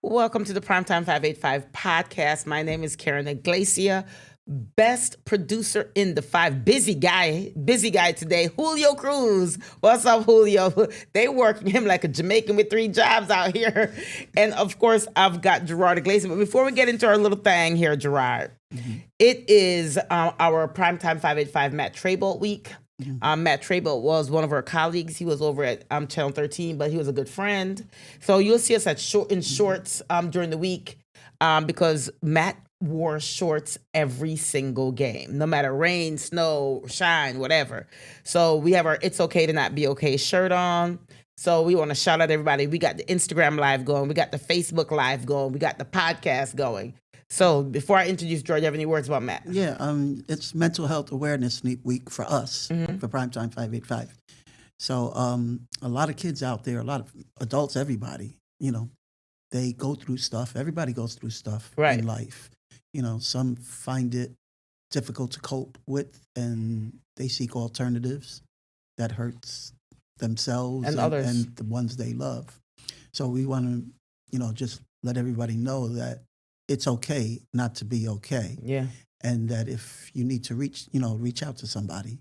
Welcome to the Primetime 585 podcast. My name is Karen Iglesia, best producer in the five. Busy guy today. Julio Cruz. What's up, Julio? They working him like a Jamaican with 3 jobs out here. And of course, I've got Gerard Iglesia. But before we get into our little thing here, Gerard, it is our Primetime 585 Matt Traybolt week. Matt Traybolt was one of our colleagues. He was over at Channel 13, but he was a good friend. So you'll see us in shorts during the week because Matt wore shorts every single game, no matter rain, snow, shine, whatever. So we have our It's Okay to Not Be Okay shirt on. So we want to shout out everybody. We got the Instagram live going. We got the Facebook live going. We got the podcast going. So before I introduce George, you have any words about Matt? Yeah, it's Mental Health Awareness Week for us, for Primetime 585. So a lot of kids out there, a lot of adults, everybody, they go through stuff. Everybody goes through stuff in life. Some find it difficult to cope with, and they seek alternatives that hurts themselves and others and the ones they love. So we want to, just let everybody know that it's okay not to be okay. Yeah. And that if you need to reach out to somebody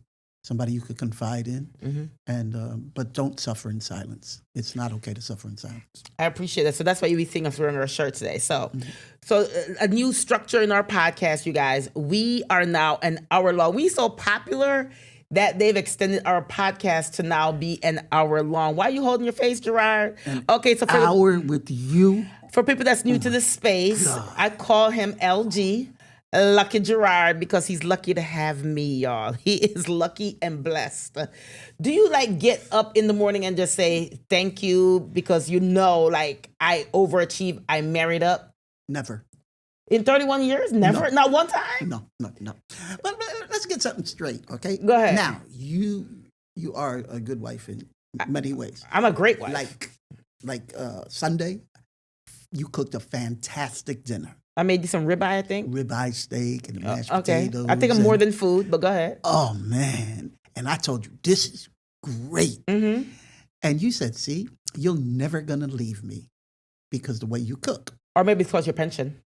you could confide in, and but don't suffer in silence. It's not okay to suffer in silence. I appreciate that. So that's why you'll be seeing us wearing our shirt today. So a new structure in our podcast, you guys. We are now an hour long. We so popular that they've extended our podcast to now be an hour long. Why are you holding your face, Gerard? Okay, so for hour with you. For people that's new to this space, God. I call him LG, Lucky Gerard, because he's lucky to have me, y'all. He is lucky and blessed. Do you get up in the morning and just say thank you because I overachieve, I married up? Never. In 31 years? Never? No. Not one time? No. But let's get something straight, okay? Go ahead. Now, you are a good wife in many ways. I'm a great wife. Like Sunday, you cooked a fantastic dinner. I made you some ribeye, I think. Ribeye steak and mashed okay. potatoes. I think I'm more than food, but go ahead. Oh, man. And I told you, this is great. Mm-hmm. And you said, see, you're never going to leave me because the way you cook. Or maybe it's because your pension.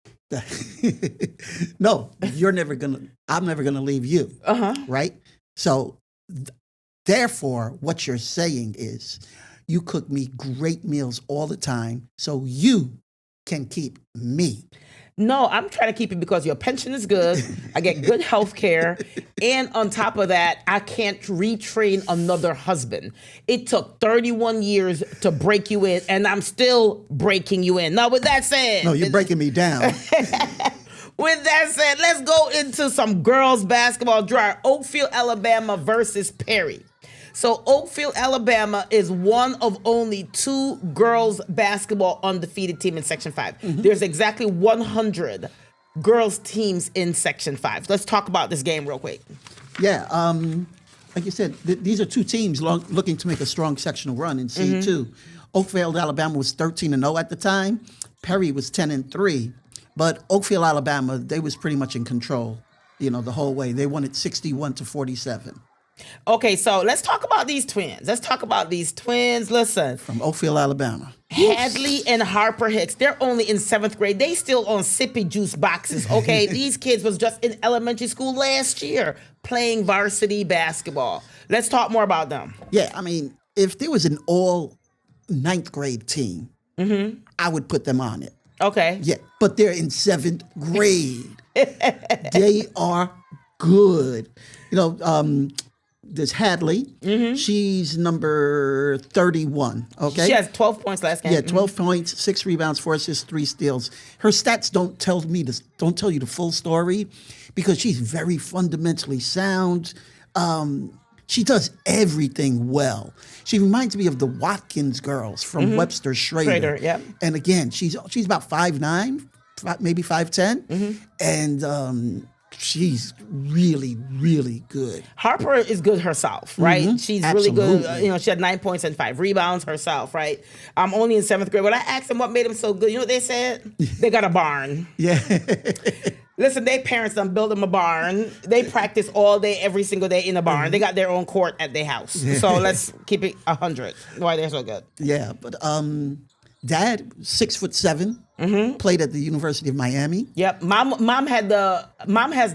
No, I'm never going to leave you. Right? So, therefore, what you're saying is you cook me great meals all the time so you can keep me. No, I'm trying to keep it because your pension is good. I get good health care. And on top of that, I can't retrain another husband. It took 31 years to break you in, and I'm still breaking you in. Now, with that said... No, you're breaking me down. With that said, let's go into some girls basketball draw. Oakfield, Alabama versus Perry. So Oakfield, Alabama is one of only 2 girls basketball undefeated team in Section 5. There's exactly 100 girls teams in Section 5. Let's talk about this game real quick. Yeah, like you said, these are 2 teams looking to make a strong sectional run in C2. Oakfield, Alabama was 13-0 at the time. Perry was 10-3. But Oakfield, Alabama, they was pretty much in control, the whole way. They won it 61-47. Okay, so let's talk about these twins. Listen. From Oakfield, Alabama. Hadley and Harper Hicks, they're only in 7th grade. They still on sippy juice boxes, okay? These kids was just in elementary school last year playing varsity basketball. Let's talk more about them. Yeah, I mean, if there was an all 9th grade team, I would put them on it. Okay. Yeah, but they're in 7th grade. They are good. There's Hadley. She's number 31. Okay. She has 12 points last game. Yeah, 12 points, 6 rebounds, 4 assists, 3 steals. Her stats don't tell you the full story because she's very fundamentally sound. She does everything well. She reminds me of the Watkins girls from Webster Schrader. Yeah. And again, she's about 5'9", maybe 5'10", and she's really, really good. Harper is good herself, right? She's Absolutely. really good. She had 9 points and 5 rebounds herself, right? I'm only in 7th grade. When I asked them what made them so good, you know what they said? They got a barn. Yeah. Listen, their parents done build them a barn. They practice all day, every single day in the barn. They got their own court at their house. So let's keep it 100. Why they're so good. Yeah, but Dad, 6'7", Played at the University of Miami. Yep. Mom has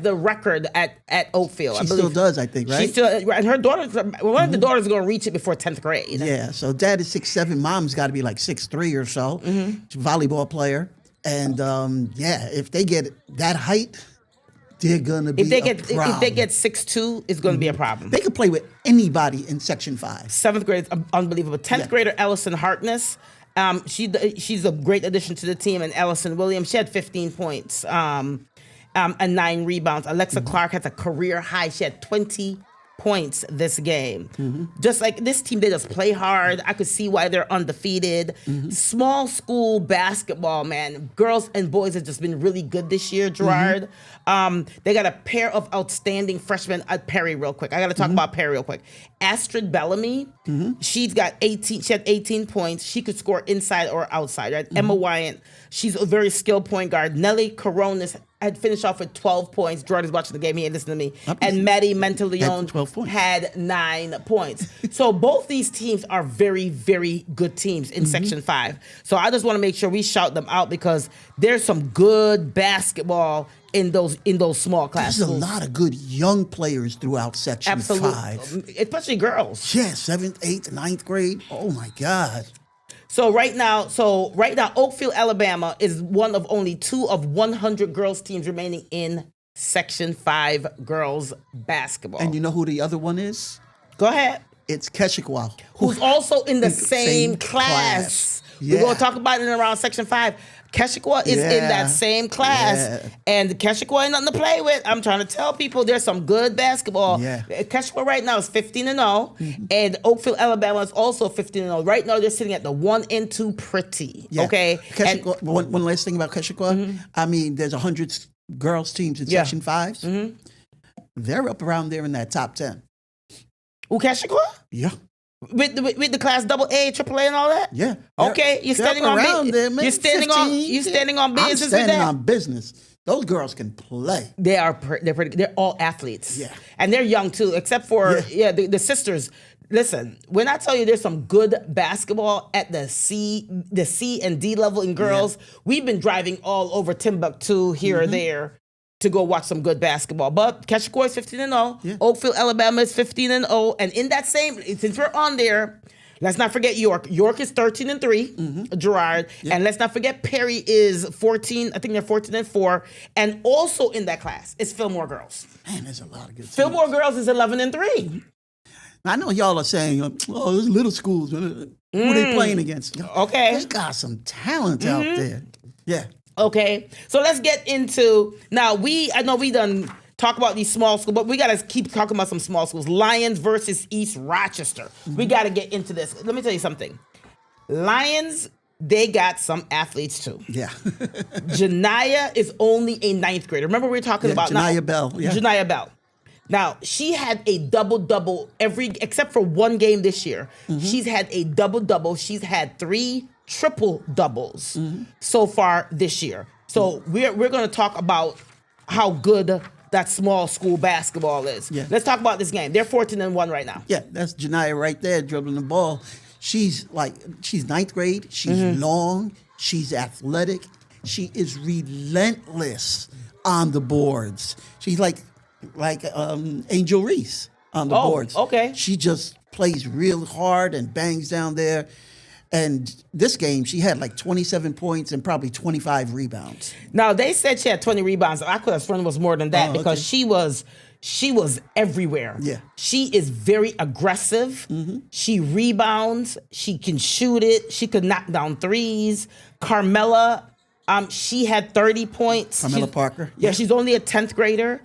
the record at Oakfield. She I believe. still does, I think, right? She still, and her daughter, one of the daughters is going to reach it before 10th grade. Yeah. So dad is 6'7". Mom's got to be like 6'3" or so. She's a volleyball player, and if they get that height, they're gonna be a problem. If they get 6'2", it's going to be a problem. They could play with anybody in Section 5. 7th grade is unbelievable. 10th grader Ellison Hartness. She's a great addition to the team, and Ellison Williams, she had 15 points and 9 rebounds. Alexa Clark has a career high. She had 20 points this game. Just like this team, they just play hard. I could see why they're undefeated. Small school basketball, man. Girls and boys have just been really good this year, Gerard. They got a pair of outstanding freshmen at Perry real quick. I got to talk about Perry real quick. Astrid Bellamy, she's got 18. She had 18 points. She could score inside or outside, right? Emma Wyant, she's a very skilled point guard. Nelly Coronis had finished off with 12 points. Jordan's watching the game. He ain't listening to me. And Maddie Mentaleon had 9 points. So both these teams are very, very good teams in Section 5. So I just want to make sure we shout them out because there's some good basketball in those small classes. There's a lot of good young players throughout Section 5. Especially girls. Yeah, 7th, 8th, 9th grade. Oh my God. So right now, Oakfield, Alabama is one of only 2 of 100 girls teams remaining in Section 5 girls basketball. And you know who the other one is? Go ahead. It's Keshequa. Who's also in the same class. Yeah. We're going to talk about it around Section 5. Keshequa is in that same class, and Keshequa ain't nothing to play with. I'm trying to tell people there's some good basketball. Yeah. Keshequa right now is 15-0, and Oakfield, Alabama is also 15-0. Right now they're sitting at the 1 and 2 pretty. Yeah. Okay. Keshequa, one last thing about Keshequa. I mean, there's 100 girls teams in Section 5s. They're up around there in that top 10. Who, Keshequa? Yeah. With the class AA, AAA, and all that? Yeah. Okay, you're standing on business. You're standing on business. I'm standing on business. Those girls can play. They're pretty. They're all athletes. Yeah. And they're young too, except for the sisters. Listen, when I tell you there's some good basketball at the C and D level in girls, we've been driving all over Timbuktu here or there to go watch some good basketball. But Keshequa is 15-0. Yeah. Oakfield, Alabama is 15-0. And in that same, since we're on there, let's not forget York. York is 13-3, Gerard. Yeah. And let's not forget Perry is 14. I think they're 14-4. And also in that class is Fillmore girls. Man, there's a lot of good teams. Fillmore girls is 11-3. I know y'all are saying, oh, those little schools. Who are they playing against? Okay. There's got some talent out there. Yeah. Okay, so let's get into, now I know we done talk about these small schools, but we got to keep talking about some small schools. Lions versus East Rochester. We got to get into this. Let me tell you something. Lions, they got some athletes too. Yeah. Janiyah is only a 9th grader. Remember we were talking about Janiyah Bell. Yeah. Janiyah Bell. Now, she had a double-double except for one game this year. She's had a double-double. She's had 3 triple doubles so far this year. So we're going to talk about how good that small school basketball is. Yeah. Let's talk about this game. They're 14-1 right now. Yeah, that's Janiyah right there dribbling the ball. She's 9th grade. She's long. She's athletic. She is relentless on the boards. She's like Angel Reese on the boards. Okay. She just plays real hard and bangs down there. And this game, she had like 27 points and probably 25 rebounds. Now, they said she had 20 rebounds. I could have sworn it was more than that because she was everywhere. Yeah. She is very aggressive. She rebounds. She can shoot it. She could knock down threes. Carmela, she had 30 points. Carmela Parker. Yeah, she's only a 10th grader.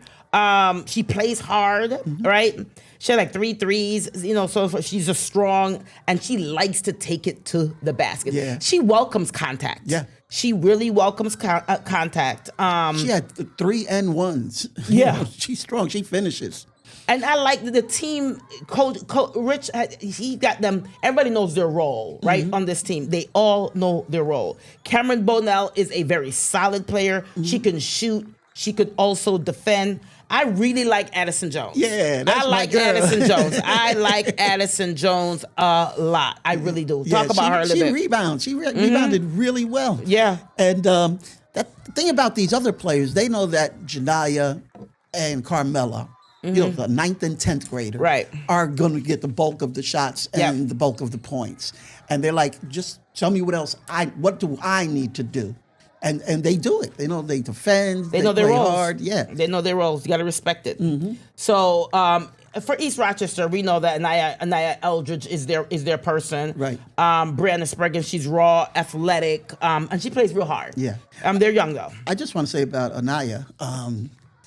She plays hard, right? She had like 3 threes, so she's just strong, and she likes to take it to the basket. Yeah. She welcomes contact. Yeah. She really welcomes contact. She had 3 and 1s. Yeah. She's strong. She finishes. And I like the team, Coach Rich, he got them, everybody knows their role, right, on this team. They all know their role. Cameron Bonell is a very solid player. She can shoot. She could also defend. I really like Addison Jones. Yeah, that's I my like girl. Addison Jones. I like Addison Jones a lot. I really do. Talk about her a little she bit. rebounds. She rebounded really well. Yeah. And that the thing about these other players, they know that Janaya and Carmela, the 9th and 10th grader, Right. are going to get the bulk of the shots and the bulk of the points. And they're like, just tell me what do I need to do? And they do it. They know they defend. They know their play roles. hard. Yeah. They know their roles. You got to respect it. So for East Rochester, we know that Anaya Eldridge is their person. Right. Brianna Spriggan, she's raw, athletic, and she plays real hard. Yeah. They're young though. I just want to say about Anaya,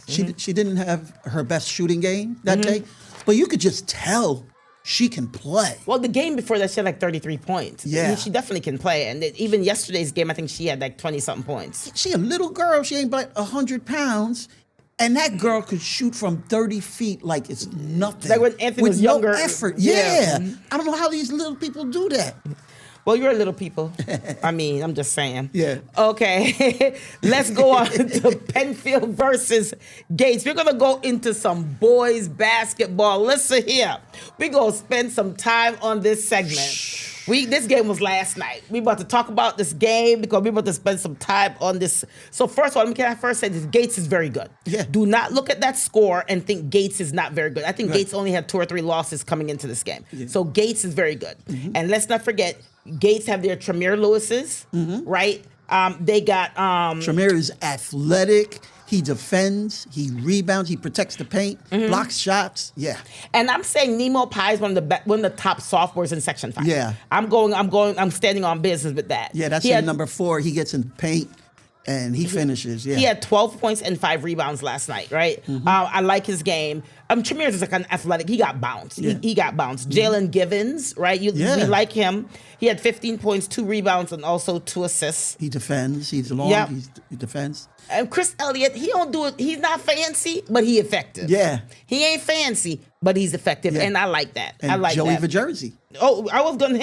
she didn't have her best shooting game that day, but you could just tell she can play. Well, the game before that, she had like 33 points. Yeah. I mean, she definitely can play. And even yesterday's game, I think she had like 20-something points. She a little girl. She ain't but 100 pounds. And that girl could shoot from 30 feet like it's nothing. Like when Anthony with was younger. No effort. Yeah. Yeah. I don't know how these little people do that. Well, you're little people. I mean, I'm just saying. Yeah. Okay. Let's go on to Penfield versus Gates. We're going to go into some boys basketball. Listen here. We're going to spend some time on this segment. This game was last night. We about to talk about this game because we're about to spend some time on this. So first of all, can I first say this? Gates is very good. Yeah. Do not look at that score and think Gates is not very good. I think Gates only had 2 or 3 losses coming into this game. Yeah. So Gates is very good. And let's not forget, Gates have their Tremere Lewises, right? They got Tremere is athletic. He defends. He rebounds. He protects the paint. Blocks shots. Yeah. And I'm saying Nemo Pye is one of the top sophomores in Section 5. Yeah. I'm standing on business with that. Yeah, that's number 4. He gets in the paint and he finishes. Yeah. He had 12 points and 5 rebounds last night, right? I like his game. Tremere is like an athletic. He got bounced. Yeah. He got bounced. Jalen Givens, right? We like him. He had 15 points, 2 rebounds, and also 2 assists. He defends. He's long. Yep. He defends. And Chris Elliott, he don't do it. He's not fancy, but he effective. Yeah. He ain't fancy, but he's effective, Yeah. and I like that. And I like Joey that. Verjersey. Oh, I was going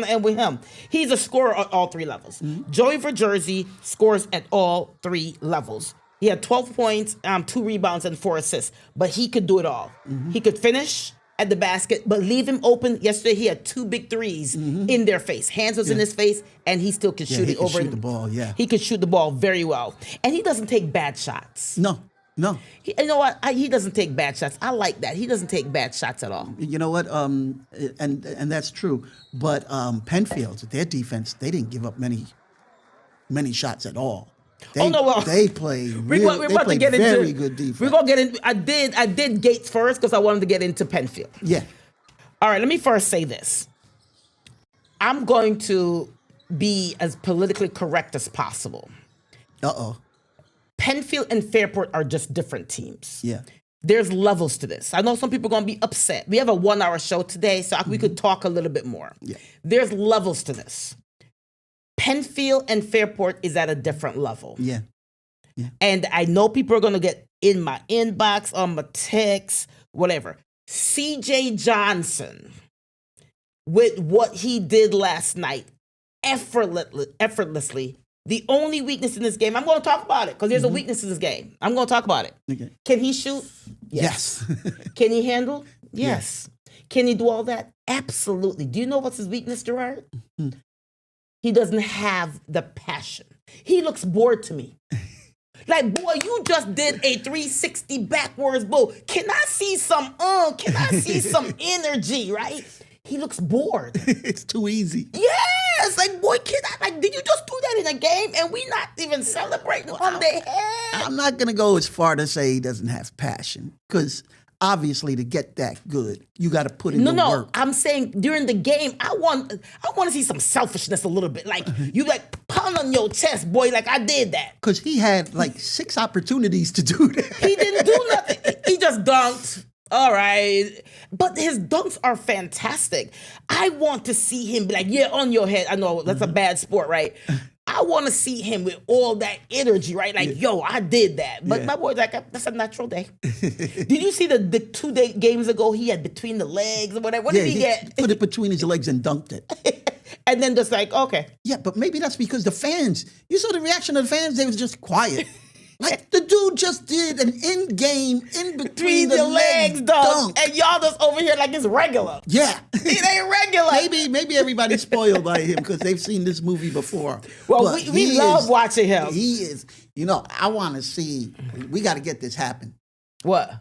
to end with him. He's a scorer at all 3 levels. Joey Verjersey scores at all 3 levels. He had 12 points, 2 rebounds, and 4 assists, but he could do it all. He could finish at the basket, but leave him open. Yesterday, he had 2 big threes in their face. Hands was in his face, and he still could shoot he it could over. shoot the ball, yeah. He could shoot the ball very well. And he doesn't take bad shots. No. You know what? He doesn't take bad shots. I like that. He doesn't take bad shots at all. You know what? And that's true. But Penfield's, their defense, they didn't give up many shots at all. They play very good defense. We're gonna get in. I did Gates first because I wanted to get into Penfield. Yeah. All right, let me first say this. I'm going to be as politically correct as possible. Penfield and Fairport are just different teams. Yeah. There's levels to this. I know some people are going to be upset. We have a 1-hour show today, so we could talk a little bit more. Yeah. There's levels to this. Penfield and Fairport is at a different level. Yeah. And I know people are going to get in my inbox, on my text, whatever. CJ Johnson, with what he did last night, effortlessly. The only weakness in this game, I'm going to talk about it because there's a weakness in this game. I'm going to talk about it. Okay. Can he shoot? Yes. Can he handle? Yes. Can he do all that? Absolutely. Do you know what's his weakness, Gerard? He doesn't have the passion. He looks bored to me. Like, boy, you just did a 360 backwards bull. Can I see some energy, right? He looks bored. It's too easy. Yes, like, boy, did you just do that in a game and we not even celebrating on the head? I'm not going to go as far to say he doesn't have passion because obviously to get that good, you got to put in the work. I'm saying during the game, I want to see some selfishness a little bit. Like, you pound on your chest, boy, like I did that. Because he had 6 opportunities to do that. He didn't do nothing. He just dunked. All right. But his dunks are fantastic. I want to see him be like, yeah, on your head. I know that's a bad sport, right? I want to see him with all that energy, right? Like, yo, I did that. But my boy's like, that's a natural day. Did you see the 2 games ago he had between the legs or whatever? What did he get? Put it between his legs and dunked it. And then just like, okay. Yeah, but maybe that's because the fans, you saw the reaction of the fans, they was just quiet. Like the dude just did an in-game, in between Between the the legs dunk. dunk. And y'all just over here like it's regular. Yeah. It ain't regular. Maybe everybody's spoiled by him because they've seen this movie before. Well, But we he love is- watching him. He is, I want to see, we got to get this happen. What?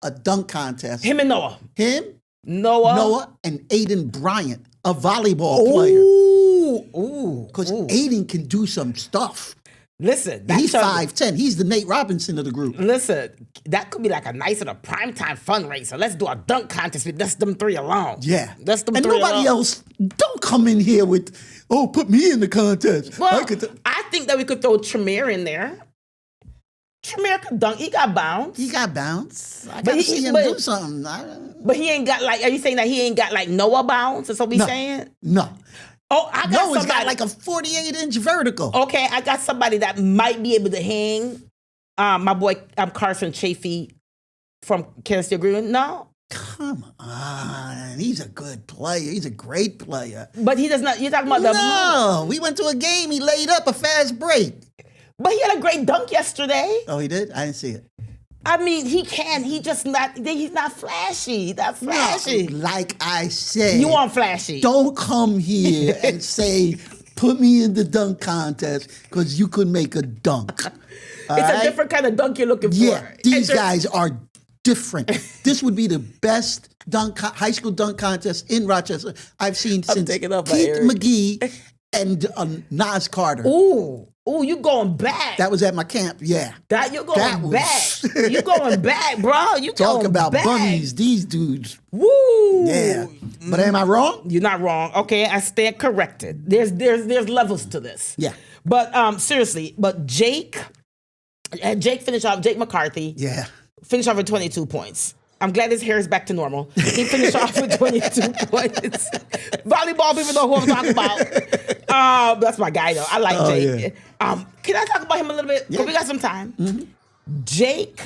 A dunk contest. Him and Noah. Him, Noah. Noah, and Aiden Bryant, a volleyball player. Ooh. Because Aiden can do some stuff. Listen. He's a- 5'10". He's the Nate Robinson of the group. Listen, that could be like a nice little primetime fundraiser. Let's do a dunk contest with just them three alone. Yeah. That's them and three nobody alone. else, don't come in here with, put me in the contest. Well, I think that we could throw Tremere in there. Tremere could dunk. He got bounce. He got bounce. I But got to he- see him but- do something. But he ain't got like, are you saying that he ain't got like Noah bounce? That's what we saying? No. Oh, I got Noah's somebody. got like a 48-inch vertical. Okay, I got somebody that might be able to hang. My boy, Carson Chafee from Kansas City Green. No, Come on. He's a good player. He's a great player. but he does not. You're talking about the. No. We went to a game. He laid up a fast break. But he had a great dunk yesterday. Oh, he did? I didn't see it. I mean, he can. He just not. He's not flashy. Not flashy. No, like I said. You want flashy? Don't come here and say, put me in the dunk contest because you could make a dunk. All It's right? a different kind of dunk you're looking for. Yeah, these And guys are different. This would be the best high school dunk contest in Rochester I've seen since taking up by Keith Eric. McGee and Nas Carter. Ooh, you going back? That was at my camp. Yeah. That you're going that was- back. You going back, bro? You Talk going about back. bunnies, these dudes. Woo! Yeah. But am I wrong? You're not wrong. Okay, I stand corrected. There's levels to this. Yeah. But seriously, Jake finished off. Jake McCarthy Yeah. finished off with 22 points. I'm glad his hair is back to normal. He finished off with 22 points. Volleyball people know who I'm talking about. That's my guy though. I like Jake. yeah. Can I talk about him a little bit? Because we got some time. Jake,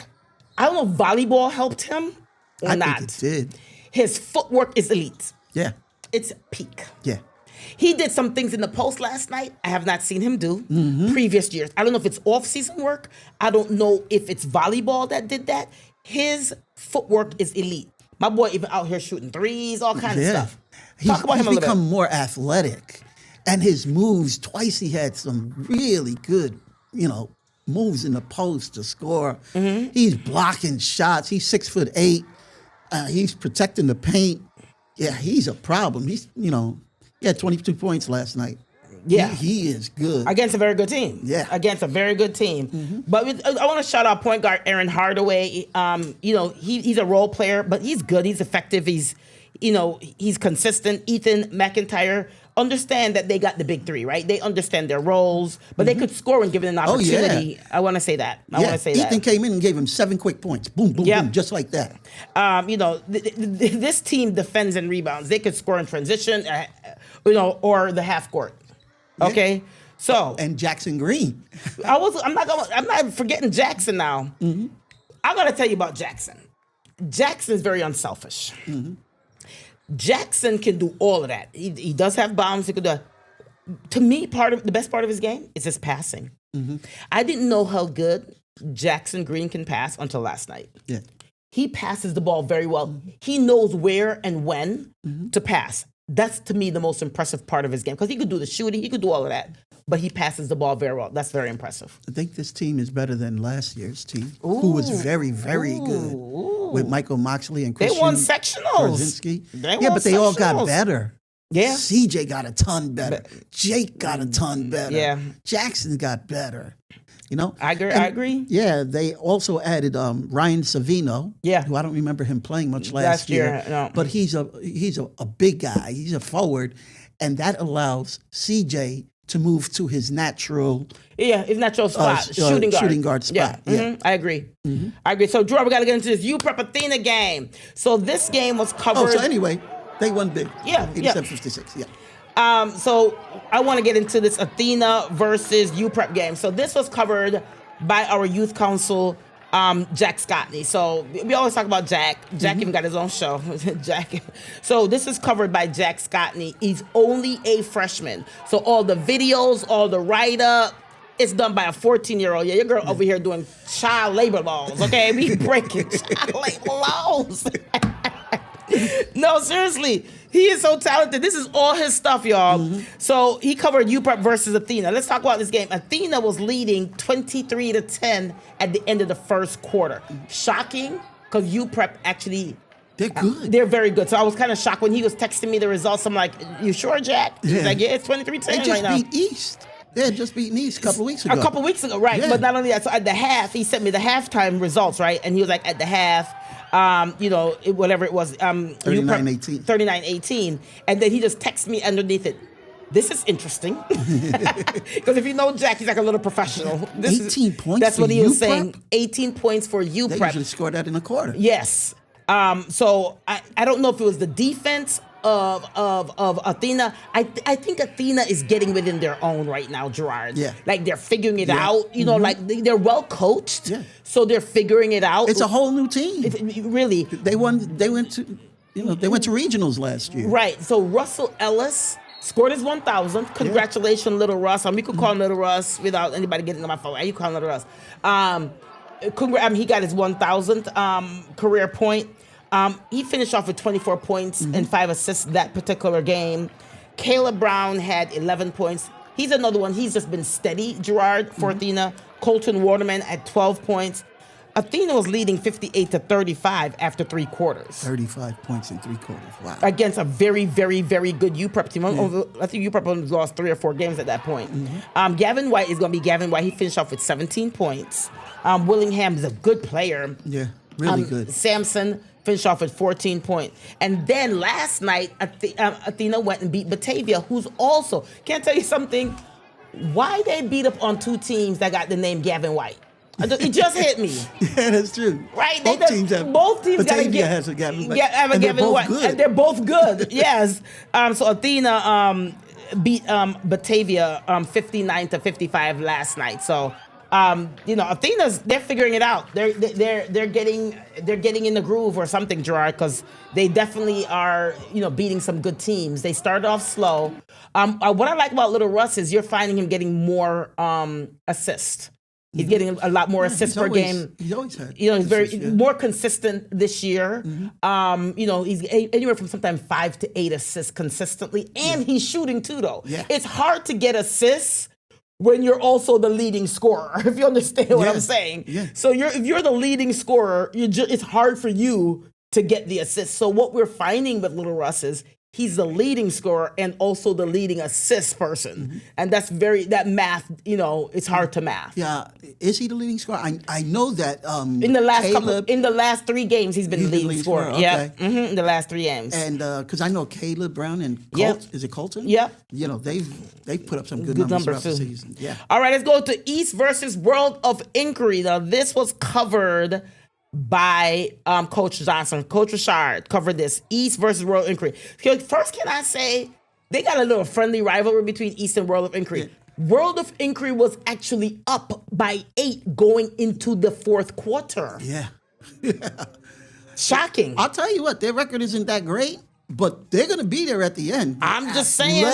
I don't know if volleyball helped him or I not. think it did. His footwork is elite. Yeah. It's peak. Yeah. He did some things in the post last night I have not seen him do previous years. I don't know if it's off-season work. I don't know if it's volleyball that did that. His footwork is elite. My boy even out here shooting threes, all kinds of stuff. Talk about him a He's little become bit. more athletic. And his moves, twice he had some really good, moves in the post to score. He's blocking shots. He's 6'8". He's protecting the paint. Yeah, he's a problem. He had 22 points last night. Yeah. He is good. Against a very good team. Yeah. Against a very good team. But I want to shout out point guard Aaron Hardaway. He's a role player, but he's good. He's effective. He's consistent. Ethan McIntyre understand that they got the big three, right? They understand their roles, but they could score when given an Oh, yeah. opportunity. I want to say that. I want to say Ethan that. came in and gave him 7 quick points. Boom, boom, Yeah. boom, just like that. This team defends and rebounds. They could score in transition, or the half court. Okay, so And Jackson Green. I'm not forgetting Jackson now. I gotta tell you about Jackson. Jackson is very unselfish. Jackson can do all of that. He does have bombs. He could do. To me, the best part of his game is his passing. I didn't know how good Jackson Green can pass until last night. Yeah. He passes the ball very well. He knows where and when to pass. That's, to me, the most impressive part of his game. Because he could do the shooting, he could do all of that. But he passes the ball very well. That's very impressive. I think this team is better than last year's team, who was very, very good with Michael Moxley and Christian They won sectionals. Krasinski. They Yeah, won but they all got sectionals. better. Yeah. CJ got a ton better. Jake got a ton better. Yeah. Jackson got better. I agree. And, I agree. Yeah, they also added Ryan Savino. Yeah. Who I don't remember him playing much last year, no. But he's a big guy. He's a forward, and that allows CJ to move to his natural His natural spot, shooting guard spot. Yeah. I agree. I agree. So, Drew, we got to get into this UPrep Athena game. So this game was covered. Oh, so anyway, they won big. Yeah, 87-56. Yeah. So I want to get into this Athena versus UPrep game. So this was covered by our youth council, Jack Scotney. So we always talk about Jack. Jack even got his own show. Jack. So this is covered by Jack Scotney. He's only a freshman. So all the videos, all the write-up, it's done by a 14-year-old. Yeah, your girl over here doing child labor laws, okay? We breaking child labor laws. No, seriously. He is so talented. This is all his stuff, y'all. So he covered UPrep versus Athena. Let's talk about this game. Athena was leading 23-10 at the end of the first quarter. Shocking, because UPrep actually... They're good. They're very good. So I was kind of shocked when he was texting me the results. I'm like, you sure, Jack? He's like, yeah, it's 23-10 They just right now. beat East. They had just beaten East a couple of weeks ago. A couple weeks ago, right. Yeah. But not only that, so at the half, he sent me the halftime results, right? And he was like, at the half, whatever it was. 39-18. 39-18. And then he just texted me underneath it. This is interesting. Because if you know Jack, he's like a little professional. 18 points That's for what he was UPrep? saying. 18 points for They UPrep. usually score that in a quarter. Yes. So I don't know if it was the defense of Athena. I think Athena is getting within their own right now, Gerard. Yeah. Like they're figuring it out. You know, like they're well coached. Yeah. So they're figuring it out. It's a whole new team. Really. They went to regionals last year. Right. So Russell Ellis scored his 1,000th. Congratulations, Little Russ. We could call him Little Russ without anybody getting on my phone. You call him Little Russ. He got his 1,000th career point. He finished off with 24 points and 5 assists that particular game. Caleb Brown had 11 points. He's another one. He's just been steady, Gerard, for Athena. Colton Waterman at 12 points. Athena was leading 58-35 after 3 quarters. 35 points in 3 quarters. Wow. Against a very, very, very good UPrep team. I think UPrep only lost 3 or 4 games at that point. Gavin White is going to be Gavin White. He finished off with 17 points. Willingham is a good player. Yeah, really good. Samson finished off with 14 points. And then last night, Athena went and beat Batavia, who's also, can't tell you something, why they beat up on 2 teams that got the name Gavin White? It just hit me. Yeah, that's true. Right? Both teams have. Batavia has a Gavin White. Have a and Gavin they're both White. good. And they're both good. Yes. So Athena beat Batavia 59-55 last night. So Athena's, they're figuring it out. They're getting in the groove or something, Gerard, because they definitely are beating some good teams. They started off slow. What I like about Little Russ is you're finding him getting more assists. He's getting a lot more assists per game. He's always had. He's very more consistent this year. He's anywhere from sometimes 5 to 8 assists consistently, and he's shooting too. Though it's hard to get assists when you're also the leading scorer. If you understand what I'm saying. Yeah. So if you're the leading scorer, it's hard for you to get the assists. So what we're finding with Little Russ is he's the leading scorer and also the leading assist person. And that's that math, it's hard to math. Yeah. Is he the leading scorer? I know that in the last Caleb, in the last 3 games, he's been the leading scorer. Okay. Yeah. In the last 3 games. And because I know Caleb Brown and is it Colton? Yep. They've put up some good numbers throughout the season. Yeah. All right, let's go to East versus World of Inquiry. Now, this was covered by Coach Johnson. Coach Richard covered this. East versus World of Inquiry. First, can I say, they got a little friendly rivalry between East and World of Inquiry. Yeah. World of Inquiry was actually up by 8 going into the 4th quarter. Yeah. Shocking. I'll tell you what, their record isn't that great, but they're going to be there at the end. I'm just saying.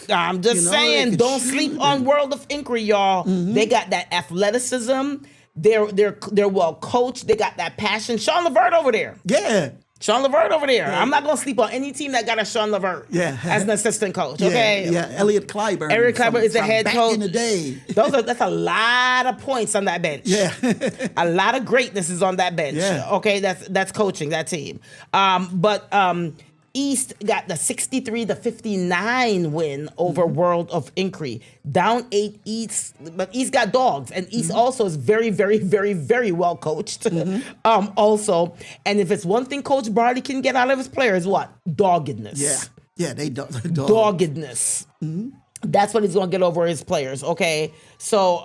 I'm just saying, don't sleep on World of Inquiry, y'all. They got that athleticism. They're well coached. They got that passion. Sean Levert over there. Yeah. Sean Levert over there. Yeah. I'm not gonna sleep on any team that got a Sean Levert as an assistant coach. Okay. Yeah. Elliot Clyburn. Eric Clyburn is the head back coach. In the day. That's a lot of points on that bench. Yeah. A lot of greatness is on that bench. Yeah. Okay. That's coaching that team. But East got the 63-59 win over World of Inquiry. Down 8 East, but East got dogs, and East also is very, very, very, very well coached. Also, and if it's one thing Coach Barley can get out of his players, what? Doggedness. Yeah, they doggedness. That's what he's going to get over his players, okay? So,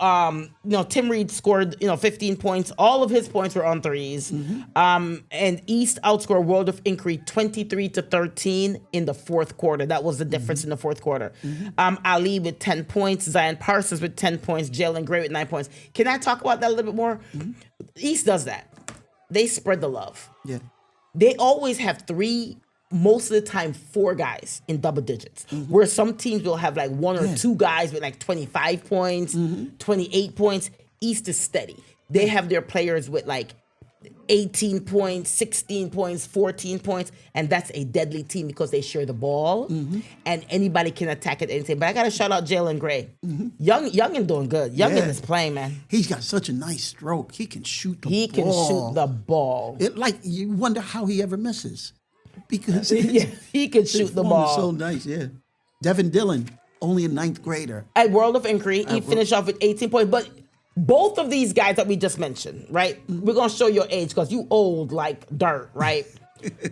Tim Reed scored, 15 points. All of his points were on threes. And East outscored World of Inquiry 23-13 in the 4th quarter. That was the difference in the 4th quarter. Ali with 10 points, Zion Parsons with 10 points, Jalen Gray with 9 points. Can I talk about that a little bit more? East does that. They spread the love. Yeah. They always have 3 most of the time 4 guys in double digits, where some teams will have like 1 or 2 guys with like 25 points, 28 points. East is steady. They have their players with like 18 points, 16 points, 14 points, and that's a deadly team because they share the ball, and anybody can attack at anything. But I got to shout out Jalen Gray. Youngin doing good. Youngin is playing, man. He's got such a nice stroke. He can shoot the ball. He can shoot the ball. It, like, you wonder how he ever misses. Because Yeah, he can shoot the form is ball. so nice, yeah. Devin Dillon, only a 9th grader. At World of Inquiry, he finished off with 18 points. But both of these guys that we just mentioned, right? We're going to show your age because you old like dirt, right?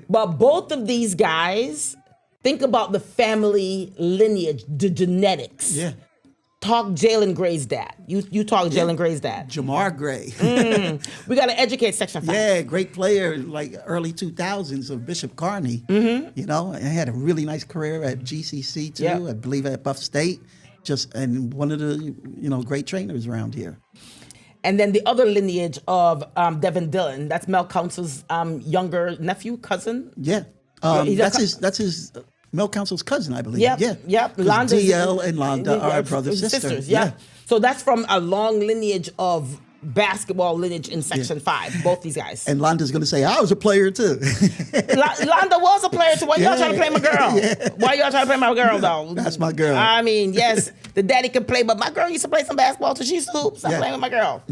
But both of these guys, think about the family lineage, the genetics. Yeah. Talk Jalen Gray's dad. You talk Jalen Gray's dad. Jamar Gray. We got to educate Section 5. Yeah, great player, like early 2000s of Bishop Kearney. You know, and had a really nice career at GCC too. Yeah. I believe at Buff State. And one of the great trainers around here. And then the other lineage of Devin Dillon, that's Mel Council's younger nephew, cousin. Yeah, that's his Mel Council's cousin, I believe. Yep, Yeah, yep. 'Cause Londa's- DL and Londa are brother sisters. Yeah. So that's from a long lineage of basketball lineage in Section 5, both these guys. And Londa's going to say, I was a player too. Londa was a player too. Why y'all trying to play my girl? Why y'all trying to play my girl, though? That's my girl. I mean, yes, the daddy can play, but my girl used to play some basketball too. She used to hoop. Stop playing with my girl.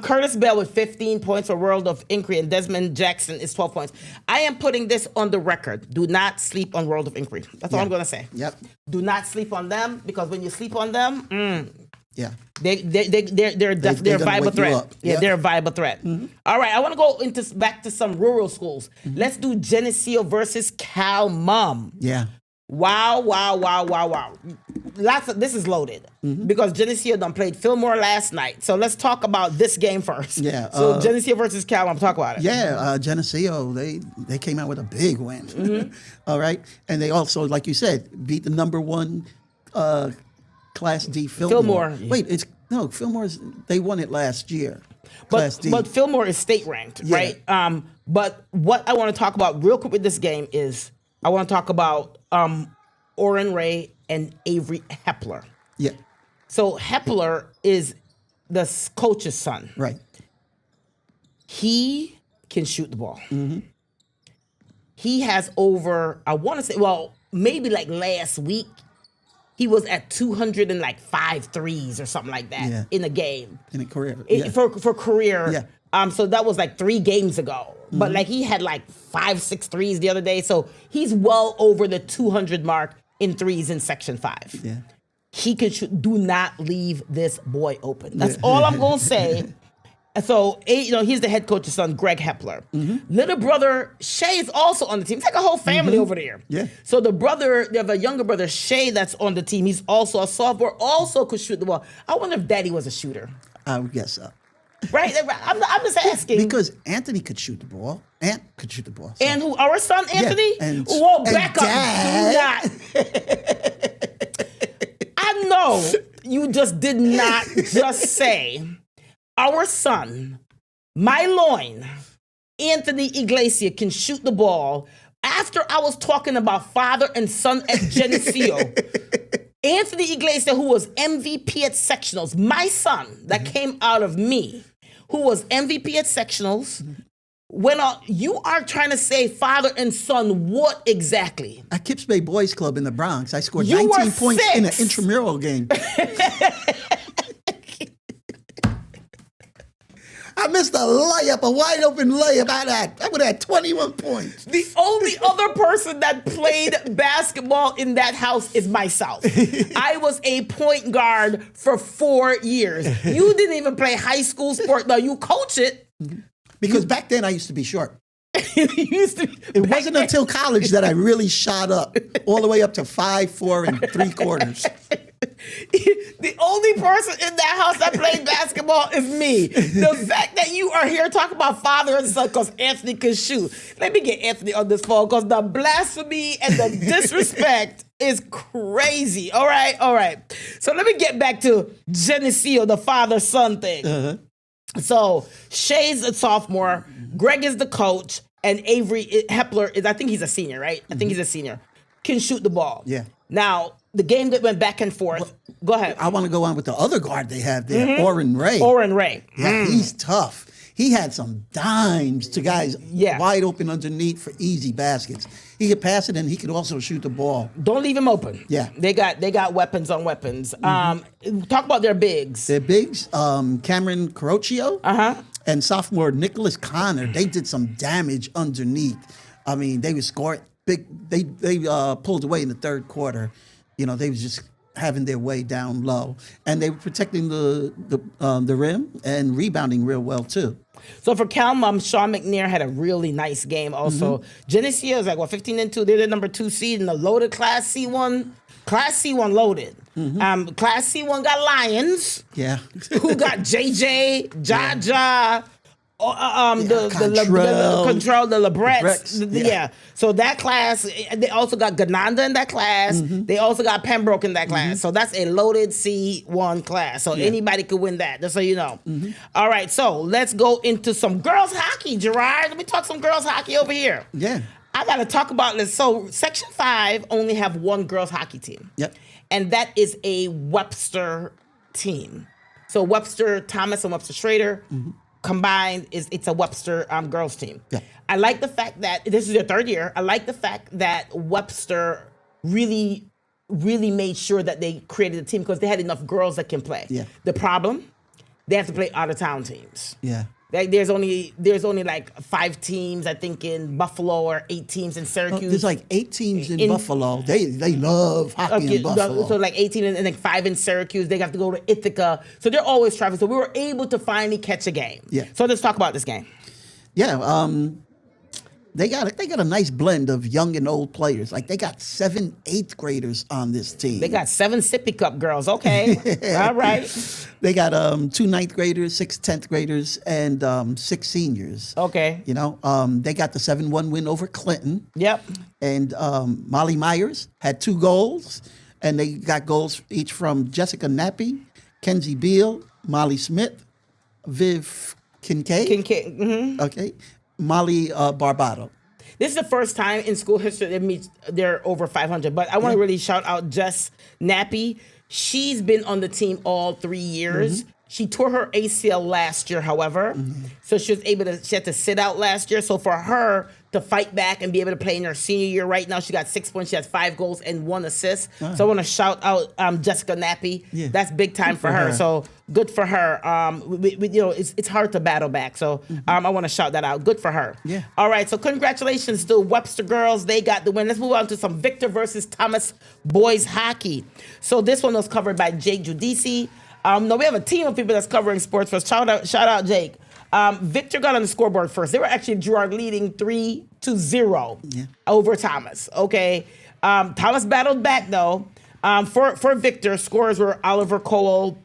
Curtis Bell with 15 points for World of Inquiry, and Desmond Jackson is 12 points. I am putting this on the record. Do not sleep on World of Inquiry. That's all I'm going to say. Yep. Do not sleep on them, because when you sleep on them, Yeah. they're a gonna viable wake you threat. up. Yeah, Yep. they're a viable threat. All right, I want to go back to some rural schools. Let's do Geneseo versus Cal Mum. Yeah. Wow. This is loaded because Geneseo done played Fillmore last night. So let's talk about this game first. Yeah, So Geneseo versus Cal Mum, talk about it. Yeah, Geneseo, they came out with a big win. All right. And they also, like you said, beat the number 1 Class D Fillmore. Wait, Fillmore's, they won it last year. Class D. But Fillmore is state ranked, right? But what I want to talk about real quick with this game is I want to talk about Oren Ray and Avery Hepler. Yeah. So Hepler is the coach's son. Right. He can shoot the ball. He has over, I want to say, well, maybe like last week, he was at 205 threes or something like that in a game. In a career. For career. Yeah. So that was like 3 games ago. But like he had like 5-6 threes the other day. So he's well over the 200 mark in threes in Section 5. Yeah. He can shoot. Do not leave this boy open. That's all I'm going to say. So, he's the head coach's son, Greg Hepler. Little brother Shay is also on the team. It's like a whole family over there. Yeah. So they have a younger brother, Shay, that's on the team. He's also a sophomore, also could shoot the ball. I wonder if Daddy was a shooter. I would guess so. Right? I'm just asking. Because Anthony could shoot the ball. Ant could shoot the ball. So. And who? Our son, Anthony? and- Whoa, and back up. Dad. Do not. I know you just did not just say our son, my loin, Anthony Iglesias, can shoot the ball. After I was talking about father and son at Geneseo, Anthony Iglesias, who was MVP at sectionals, my son that came out of me, who was MVP at sectionals, went on. You are trying to say father and son what exactly? At Kips Bay Boys Club in the Bronx, I scored You 19 were points in an 6. intramural game. I missed a wide open layup. I would have had 21 points. The only other person that played basketball in that house is myself. I was a point guard for 4 years. You didn't even play high school sport. No, you coach it. Because back then I used to be short. You used to. It wasn't until college that I really shot up all the way up to 5'4" and 3/4. The only person in that house that played basketball is me. The fact that you are here talking about father and son because Anthony can shoot. Let me get Anthony on this phone because the blasphemy and the disrespect is crazy. All right. So let me get back to Geneseo, the father-son thing. So Shay's a sophomore. Greg is the coach. and Avery Hepler is, I think he's a senior, right? I think he's a senior, can shoot the ball. Yeah. Now, the game that went back and forth, go ahead. I want to go on with the other guard they have there, Orrin Ray. Orrin Ray. Yeah, he's tough. He had some dimes to guys Yeah. wide open underneath for easy baskets. He could pass it, and he could also shoot the ball. Don't leave him open. Yeah. They got weapons on weapons. Talk about their bigs. Their bigs, Cameron Carocchio and sophomore Nicholas Connor, they did some damage underneath. I mean, they were scoring big. They pulled away in the third quarter. You know, they was just having their way down low, and they were protecting the rim and rebounding real well too. So for Cal, Sean McNair had a really nice game also. Geneseo is like, 15 and 2. They're the number 2 seed in the loaded Class C1. Class C1 loaded. Class C1 got Lions. Yeah. Who got JJ, Jaja, Contrell, the Lebrechts. yeah. So that class, they also got Gananda in that class. They also got Pembroke in that class. So that's a loaded C1 class. So anybody could win that, just so you know. All right, so let's go into some girls hockey, Gerard. Let me talk some girls hockey over here. Yeah. I got to talk about this. So Section 5 only have one girls hockey team. Yep. And that is a Webster team. So Webster, Thomas, and Webster Schrader combined it's a Webster girls team. Yeah. I like the fact that this is their third year. I like the fact that Webster really made sure that they created a team because they had enough girls that can play. Yeah. The problem, they have to play out of town teams. Yeah. Like there's only like 5 teams, I think, in Buffalo, or 8 teams in Syracuse. There's like 8 teams in Buffalo. They love hockey in Buffalo. So like 18 and then 5 in Syracuse. They have to go to Ithaca. So they're always traveling. So we were able to finally catch a game. Yeah. So let's talk about this game. Yeah. They got a nice blend of young and old players. Like they got 7 8th graders on this team. They got 7 sippy cup girls. Okay. All right. They got 2 9th graders, 6 10th graders, and 6 seniors. Okay. You know, they got the 7-1 win over Clinton. Yep. And Molly Myers had 2 goals, and they got goals each from Jessica Nappy, Kenzie Beal, Molly Smith, Viv Kincaid. Okay. Molly Barbado. This is the first time in school history they're over 500. But I want to really shout out Jess Nappy. She's been on the team all 3 years. She tore her ACL last year, however. So she had to sit out last year. So for her to fight back and be able to play in her senior year, right now she got 6 points. She has 5 goals and 1 assist. So I want to shout out Jessica Nappy. Yeah. That's big time for her. So good for her. It's hard to battle back. So I want to shout that out. Good for her. Yeah. All right. So congratulations to Webster girls. They got the win. Let's move on to some Victor versus Thomas boys hockey. So this one was covered by Jake Giudice. No, we have a team of people that's covering sports for us. Shout out, Jake. Victor got on the scoreboard first. They were actually, Gerard, leading 3-0 over Thomas. Okay. Thomas battled back, though. For Victor, scorers were Oliver Cole.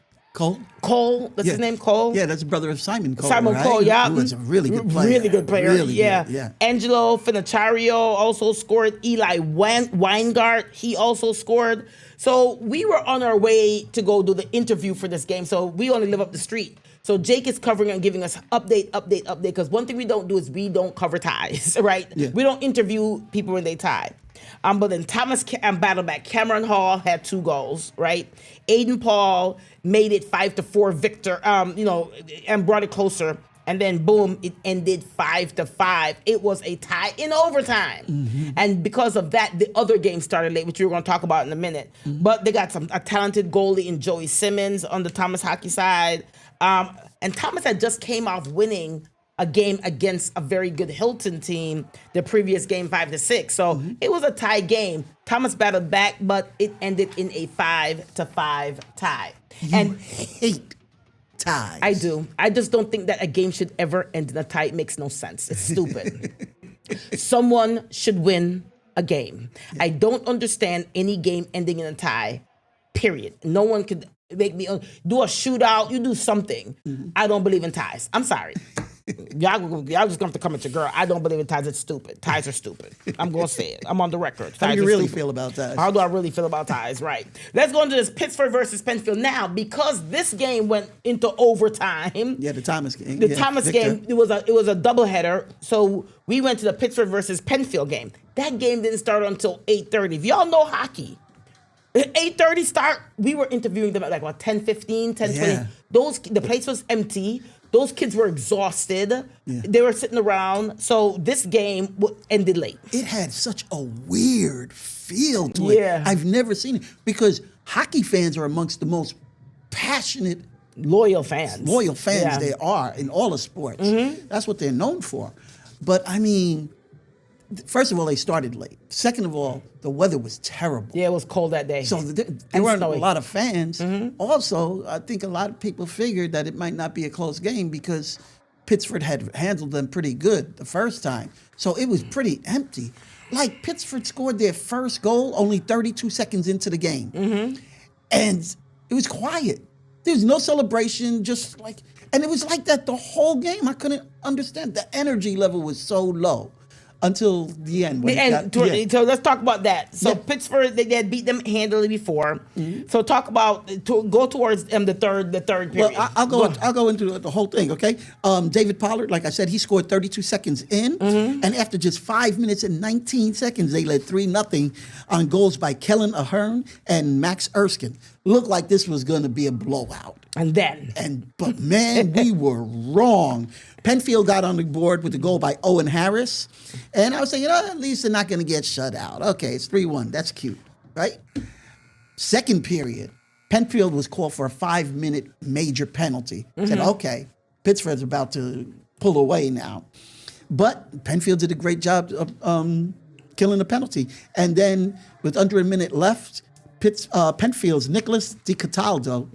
Cole, that's his name, Cole? Yeah, that's the brother of Simon Cole. Simon right? Cole, yeah. Who was a really good player. Really good player, Really yeah. good, yeah. Angelo Finocchiario also scored. Eli Weingart, he also scored. So we were on our way to go do the interview for this game, so we only live up the street. So Jake is covering and giving us update, because one thing we don't do is we don't cover ties, right? Yeah. We don't interview people when they tie. But then Thomas battled back. Cameron Hall had 2 goals, right? Aiden Paul made it 5-4 Victor, and brought it closer. And then boom, it ended 5-5. It was a tie in overtime. And because of that, the other game started late, which we were going to talk about in a minute. But they got a talented goalie in Joey Simmons on the Thomas hockey side. And Thomas had just came off winning a game against a very good Hilton team the previous game, 5-6. So it was a tie game. Thomas battled back, but it ended in a 5-5 tie. You hate ties. I do. I just don't think that a game should ever end in a tie. It makes no sense. It's stupid. Someone should win a game. I don't understand any game ending in a tie, period. No one could make me do a shootout. You do something. I don't believe in ties. I'm sorry. Y'all just going to come at your girl. I don't believe in ties. It's stupid. Ties are stupid. I'm going to say it. I'm on the record. How do Ties you are really stupid. feel about ties? How do I really feel about ties? Right. Let's go into this Pittsburgh versus Penfield now, because this game went into overtime. Yeah, the Thomas game. The Thomas game, it was a doubleheader. So we went to the Pittsburgh versus Penfield game. That game didn't start until 8:30. If y'all know hockey, 8:30 start. We were interviewing them at like what 10:15, 10:20. Yeah. The place was empty. Those kids were exhausted. Yeah. They were sitting around. So this game ended late. It had such a weird feel to it. Yeah. I've never seen it, because hockey fans are amongst the most passionate, Loyal fans yeah. They are in all the sports. That's what they're known for. But I mean, first of all, they started late. Second of all, the weather was terrible. Yeah, it was cold that day. So there weren't snowy. a lot of fans. Also, I think a lot of people figured that it might not be a close game because Pittsburgh had handled them pretty good the first time. So it was pretty empty. Like, Pittsburgh scored their first goal only 32 seconds into the game. And it was quiet. There was no celebration, just like, and it was like that the whole game. I couldn't understand. The energy level was so low until the end. So let's talk about that. So Yeah. Pittsburgh, they had beat them handily before. So talk about go towards the third period. Well, I'll go into the whole thing, okay? David Pollard, like I said, he scored 32 seconds in, and after just 5 minutes and 19 seconds, they led 3-0 on goals by Kellen Ahern and Max Erskine. Looked like this was going to be a blowout. But man, we were wrong. Penfield got on the board with the goal by Owen Harris, and I was saying, at least they're not going to get shut out. Okay, it's 3-1. That's cute, right? Second period, Penfield was called for a 5-minute major penalty. Said, okay, Pittsburgh's about to pull away now. But Penfield did a great job of killing the penalty. And then with under a minute left, Penfield's Nicholas DiCataldo,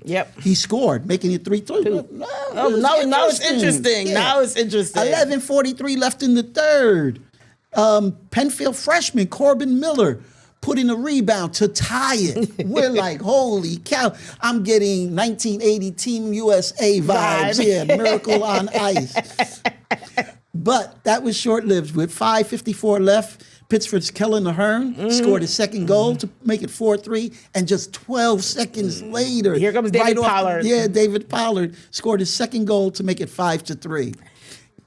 he scored, making it 3-2. Now it's interesting. Yeah. Now it's interesting. 11:43 left in the third. Penfield freshman Corbin Miller put in a rebound to tie it. We're like, holy cow. I'm getting 1980 Team USA vibes. Yeah, Miracle on Ice. But that was short-lived. With 5:54 left, Pittsburgh's Kellen Ahern scored his second goal to make it 4-3, and just 12 seconds later, here comes David Pollard. David Pollard scored his second goal to make it 5-3.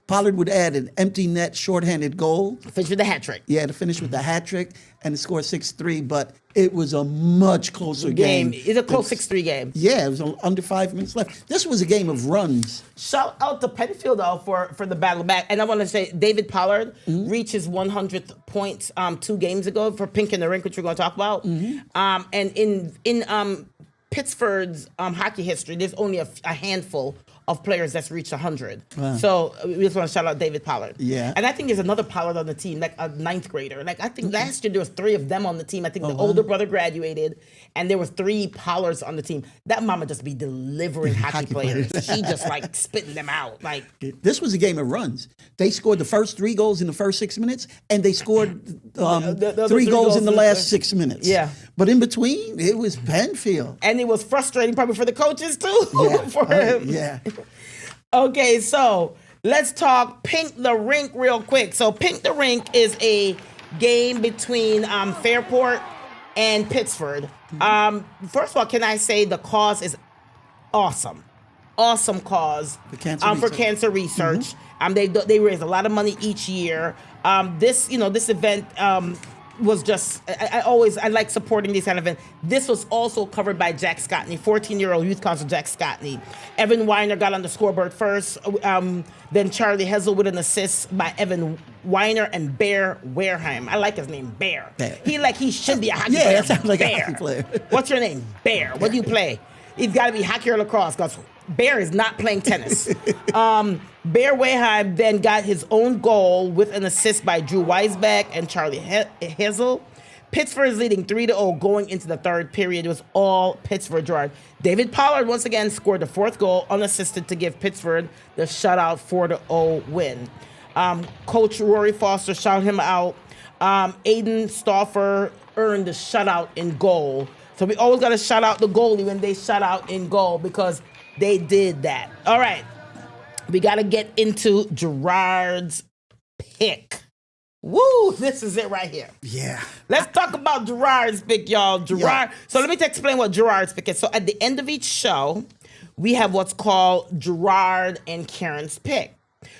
Pollard would add an empty net, shorthanded goal. Finish with the hat trick. Yeah, to finish with the hat trick and to score 6-3, but it was a much closer game. It's a close 6-3 game. Yeah, it was under 5 minutes left. This was a game of runs. Shout out to Penfield, though, for the battle back. And I want to say David Pollard reached his 100th points 2 games ago for Pink in the Rink, which we're going to talk about. And in Pittsburgh's hockey history, there's only a handful of players that's reached 100. Wow. So we just want to shout out David Pollard. Yeah. And I think there's another Pollard on the team, like a 9th grader. Like, I think last year there was 3 of them on the team. I think the older brother graduated, and there was 3 Pollards on the team. That mama just be delivering hockey players. She just like spitting them out. Like, this was a game of runs. They scored the first 3 goals in the first 6 minutes, and they scored 3 goals in the last 6 minutes. Yeah. But in between, it was Penfield. And it was frustrating probably for the coaches too. For him. Yeah. Okay, so let's talk Pink the Rink real quick. So Pink the Rink is a game between Fairport and Pittsford. First of all, can I say the cause is awesome. Awesome cause for cancer research. They raise a lot of money each year. This event was just, I like supporting these kind of events. This was also covered by Jack Scotney, 14-year-old youth council Jack Scotney. Evan Weiner got on the scoreboard first. Then Charlie Hessel with an assist by Evan Weiner and Bear Wareheim. I like his name, Bear. He should be a hockey player. Yeah, that sounds like Bear. a hockey player. What's your name? Bear. What do you play? It's got to be hockey or lacrosse, because Bear is not playing tennis. Bear Wareheim then got his own goal with an assist by Drew Weisbach and Charlie Hessel. Pittsburgh is leading 3-0 going into the third period. It was all Pittsburgh, Gerard. David Pollard once again scored the 4th goal unassisted to give Pittsburgh the shutout 4-0 win. Coach Rory Foster shouted him out. Aiden Stauffer earned the shutout in goal. So we always got to shout out the goalie when they shut out in goal, because they did that. All right. we got to get into Gerard's pick. Woo, this is it right here. Yeah. Let's talk about Gerard's pick, y'all. Gerard. So let me explain what Gerard's pick is. So at the end of each show, we have what's called Gerard and Karen's pick.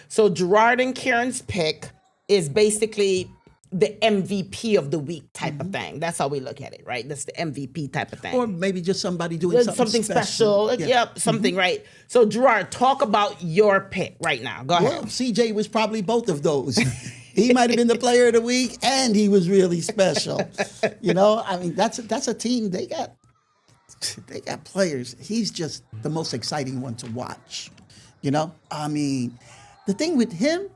So Gerard and Karen's pick is basically the MVP of the week type of thing. That's how we look at it, right? That's the MVP type of thing. Or maybe just somebody doing something special. Yeah. Yep, something, right? So Gerard, talk about your pick right now. Go ahead. Well, CJ was probably both of those. He might have been the player of the week, and he was really special. You know, I mean, that's a team. They got players. He's just the most exciting one to watch. You know, I mean, the thing with him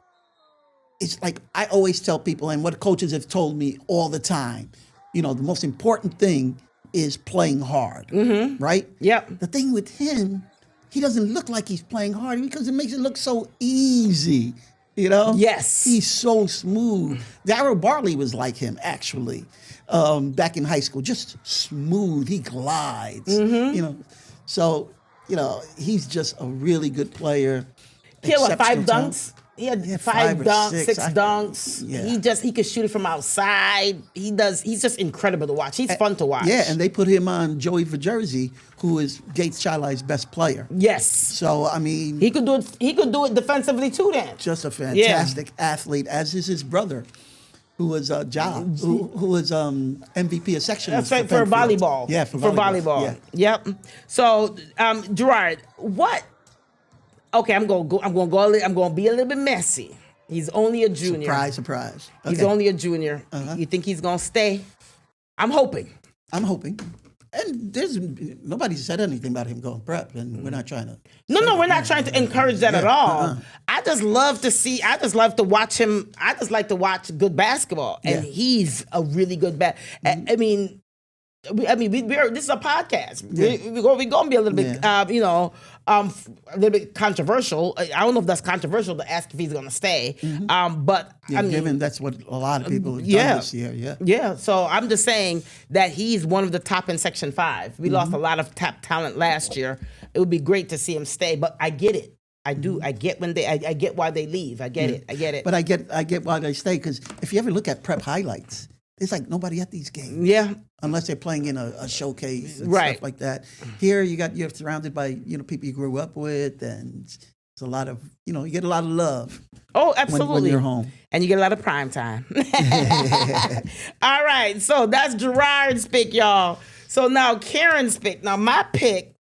is, like I always tell people, and what coaches have told me all the time, you know, the most important thing is playing hard, right? Yep. The thing with him, he doesn't look like he's playing hard because it makes it look so easy. You know? Yes. He's so smooth. Darryl Barley was like him, actually, back in high school. Just smooth. He glides, you know. So, you know, he's just a really good player. He had, what, 5 Exceptional dunks? talent. He had Yeah, 5 5 or dunks, 6. 6 dunks. Yeah. He could shoot it from outside. He's just incredible to watch. He's fun to watch. Yeah, and they put him on Joey Verjersey, who is Gates Chali's best player. Yes. So, I mean, He could do it. He could do it defensively too. Then just a fantastic athlete, as is his brother, who was who was MVP of sectionals. That's right, for volleyball. Yeah, for volleyball. Yeah. Yep. So, Gerard, what? Okay, I'm gonna be a little bit messy. He's only a junior. Surprise. Okay. He's only a junior. You think he's gonna stay? I'm hoping. And there's nobody said anything about him going prep, and we're not trying to. No, we're not trying to encourage that at all. I just love to watch him. I just like to watch good basketball, and he's a really good I mean, this is a podcast. We're going to be a little bit, a little bit controversial. I don't know if that's controversial to ask if he's going to stay. But I mean, given that's what a lot of people have done this year. Yeah. So I'm just saying that he's one of the top in Section 5. We lost a lot of top talent last year. It would be great to see him stay, but I get it. I do. I get I get why they leave. I get it. But I get why they stay, because if you ever look at prep highlights, it's like nobody at these games. Yeah. Unless they're playing in a showcase and Right. stuff like that. Here you're surrounded by people you grew up with, and it's a lot of you get a lot of love. Oh, absolutely. When you're home. And you get a lot of prime time. All right. So that's Gerard's pick, y'all. So now Karen's pick. Now my pick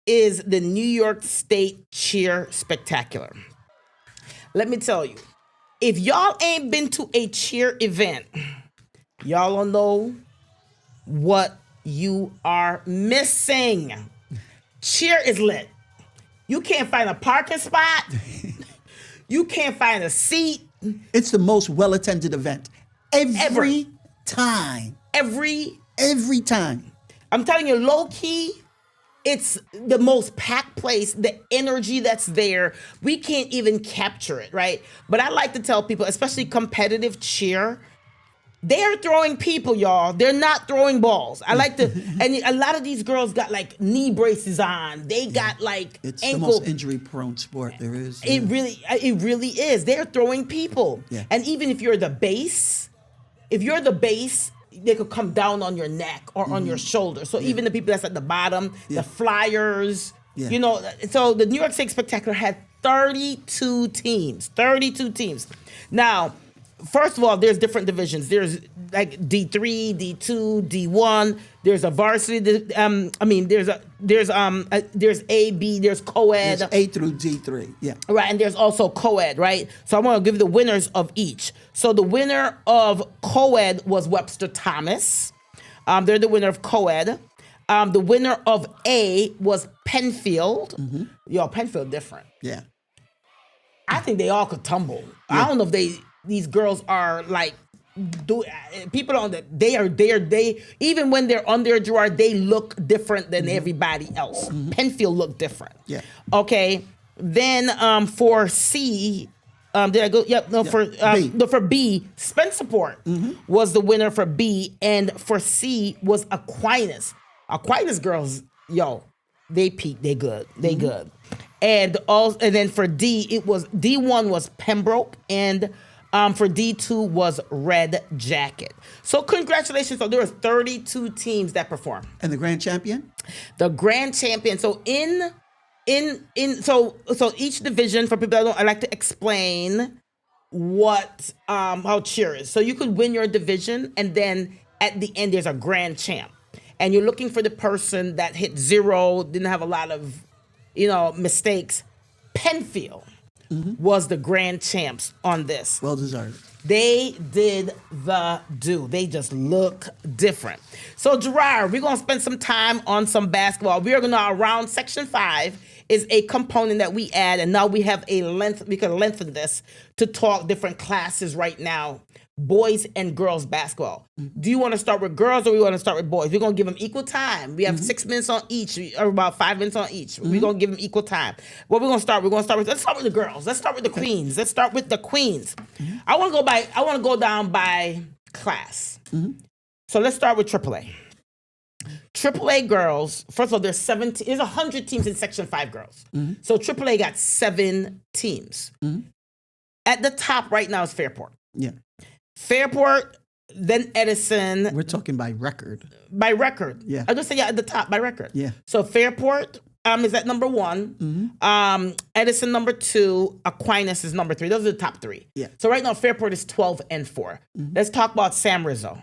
is the New York State Cheer Spectacular. Let me tell you, if y'all ain't been to a cheer event, y'all don't know what you are missing. Cheer is lit. You can't find a parking spot. You can't find a seat. It's the most well-attended event. Every time. Every time. I'm telling you, low key, it's the most packed place. The energy that's there, we can't even capture it, right? But I like to tell people, especially competitive cheer, they're throwing people, y'all. They're not throwing balls. I like to, and a lot of these girls got like knee braces on. They got like it's ankle. the most injury-prone sport there is. It really is. They're throwing people. Yeah. And even if you're the base, they could come down on your neck or on your shoulder. So even the people that's at the bottom, the flyers, so the New York State Spectacular had 32 teams. Now, first of all, there's different divisions. There's like D3, D2, D1. There's a varsity. There's A, B. There's co-ed. There's A through D3. Yeah. Right, and there's also co-ed, right? So I want to give you the winners of each. So the winner of co-ed was Webster Thomas. They're the winner of co-ed. The winner of A was Penfield. Yo, Penfield different. Yeah. I think they all could tumble. Yeah. I don't know if these girls are like people on they even when they're under Gerard, they look different than everybody else. Penfield looked different. Yeah. Okay. Then for C, did I go? Yep. No, for B, Spencerport was the winner for B, and for C was Aquinas. Aquinas girls, yo, they peak. They good. They good. and then for D, it was D1 was Pembroke, and for D2 was Red Jacket. So congratulations! So there were 32 teams that performed. And the grand champion? The grand champion. So so each division, for people that don't, I like to explain what how cheer is. So you could win your division, and then at the end there's a grand champ, and you're looking for the person that hit 0, didn't have a lot of mistakes. Penfield was the grand champs on this. Well deserved. They did the do. They just look different. So Gerard, we're gonna spend some time on some basketball. We are gonna around section 5 is a component that we add, and now we have we can lengthen this to talk different classes right now. Boys and girls basketball. Do you want to start with girls or we want to start with boys? We're going to give them equal time. We have 6 minutes on each, or about 5 minutes on each. We're going to give them equal time. What we're going to start? Let's start with the girls. Let's start with the queens. Let's start with the queens. I want to go down by class. So let's start with AAA. AAA girls, first of all, there's 100 teams in Section 5 girls. So AAA got 7 teams. At the top right now is Fairport. Yeah. Fairport, then Edison. We're talking by record. By record. Yeah. I just say at the top by record. Yeah. So Fairport is at number 1. Edison number 2. Aquinas is number 3. Those are the top 3. Yeah. So right now Fairport is 12-4. Let's talk about Sam Rizzo.